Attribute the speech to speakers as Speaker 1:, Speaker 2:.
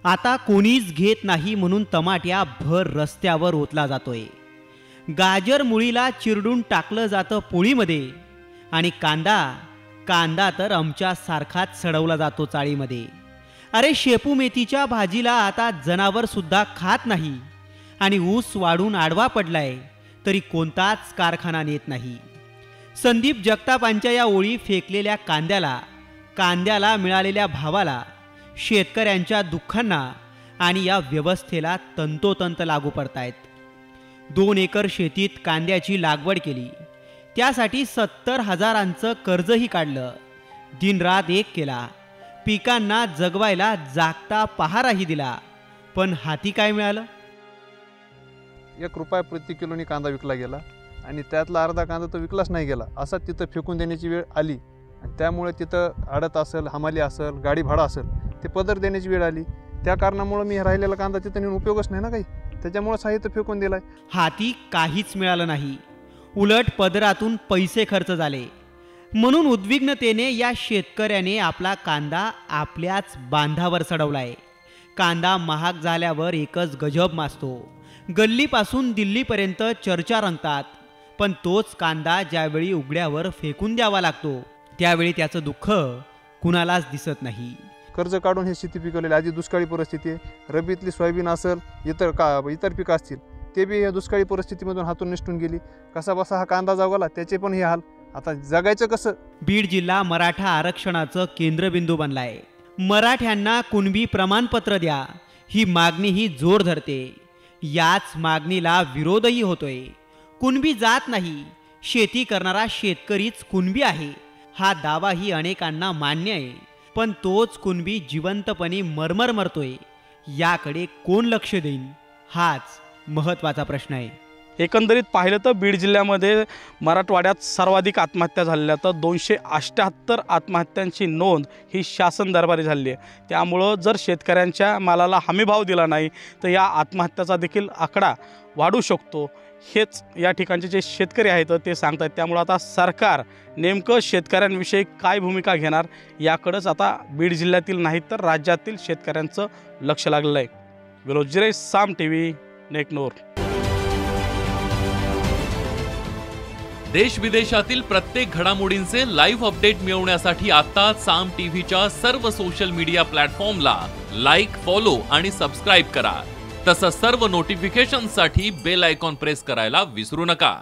Speaker 1: आता कोणीच घेत नाही म्हणून टमाट्या भर रस्त्यावर ओतला जातोय। गाजर मुळीला चिरडून टाकलं जातं पोळीमध्ये आणि कांदा तर आमच्या सारखाच सडवला जातो चाळीमध्ये। अरे शेपू मेथीच्या भाजीला आता जनावर सुद्धा खात नाही आणि ऊस वाढून आडवा पडलाय तरी कोणताच कारखाना नेत नाही। संदीप जगतापांच्या या ओळी फेकलेल्या कांद्याला मिळालेल्या भावाला, शेतकऱ्यांच्या दुःखांना आणि या व्यवस्थेला तंतोतंत लागू पडतायत। 2 एकर शेतीत कांद्याची लागवड केली, त्यासाठी 70,000चं कर्जही काढलं, दिनरात एक केला, पिकांना जगवायला जागता पहाराही दिला, पण हाती काय मिळालं?
Speaker 2: ₹1 प्रति किलोनी कांदा विकला गेला आणि त्यातला अर्धा कांदा तो विकलाच नाही गेला, असा तिथं फेकून देण्याची वेळ आली आणि त्यामुळे तिथं आडत असेल, हमाली असेल, गाडी भाडा असेल, ते पदर देण्याची वेळ आली। त्या कारणामुळे मी राहिलेला कांदा तिथं नेऊन उपयोगच नाही ना काही, त्याच्यामुळे साहित्य फेकून दिलाय।
Speaker 1: हाती काहीच मिळालं नाही, उलट पदरातून पैसे खर्च झाले। म्हणून उद्विग्नतेने या शेतकऱ्याने आपला कांदा आपल्याच बांधावर चढवलाय। कांदा महाग झाल्यावर एकच गजब माजतो, गल्लीपासून दिल्लीपर्यंत चर्चा रंगतात, पण तोच कांदा ज्यावेळी उघड्यावर फेकून द्यावा लागतो त्यावेळी त्याचं दुःख कुणालाच दिसत नाही।
Speaker 2: कर्ज काढून हे शेती पिकवलेली, आधी दुष्काळी परिस्थिती आहे, रब्बीतली सोयाबीन असेल, इतर पिकं असतील, ते बी या दुष्काळी परिस्थितीमधून हातून निसटून गेली। कसा बसा हा कांदा जगवला, त्याचे पण हे हाल, आता जगायचं कसं?
Speaker 1: बीड जिल्हा मराठा आरक्षणाचं केंद्रबिंदू बनलाय। मराठ्यांना कुणबी प्रमाणपत्र द्या ही मागणीही जोर धरते। याच मागणीला विरोधही होतोय। कुणबी जात नाही, शेती करणारा शेतकरीच कुणबी आहे हा दावाही अनेकांना मान्य आहे, पण तोच कुणबी जिवंतपणे मरतोय, याकडे कोण लक्ष देईन हाच महत्त्वाचा प्रश्न आहे।
Speaker 3: एकंदरीत पाहिलं तर बीड जिल्ह्यामध्ये मराठवाड्यात सर्वाधिक आत्महत्या झालेल्या, तर 278 आत्महत्यांची नोंद ही शासन दरबारी झाली आहे। त्यामुळं जर शेतकऱ्यांच्या मालाला हमीभाव दिला नाही तर या आत्महत्याचा देखील आकडा वाढू शकतो, हेच या ठिकाणचे जे शेतकरी आहेत ते सांगतात। त्यामुळं आता सरकार नेमकं शेतकऱ्यांविषयी काय भूमिका घेणार याकडंच आता बीड जिल्ह्यातील नाही तर राज्यातील शेतकऱ्यांचं लक्ष लागलेलं आहे। विनोद जिरे, साम TV, नेकनूर।
Speaker 4: देश विदेशातील प्रत्येक घडामोडींचे लाईव्ह अपडेट मिळवण्यासाठी आता साम टीव्हीच्या सर्व सोशल मीडिया प्लॅटफॉर्मला लाईक, फॉलो आणि सबस्क्राईब करा। तसंच सर्व नोटिफिकेशनसाठी बेल आयकॉन प्रेस करायला विसरू नका।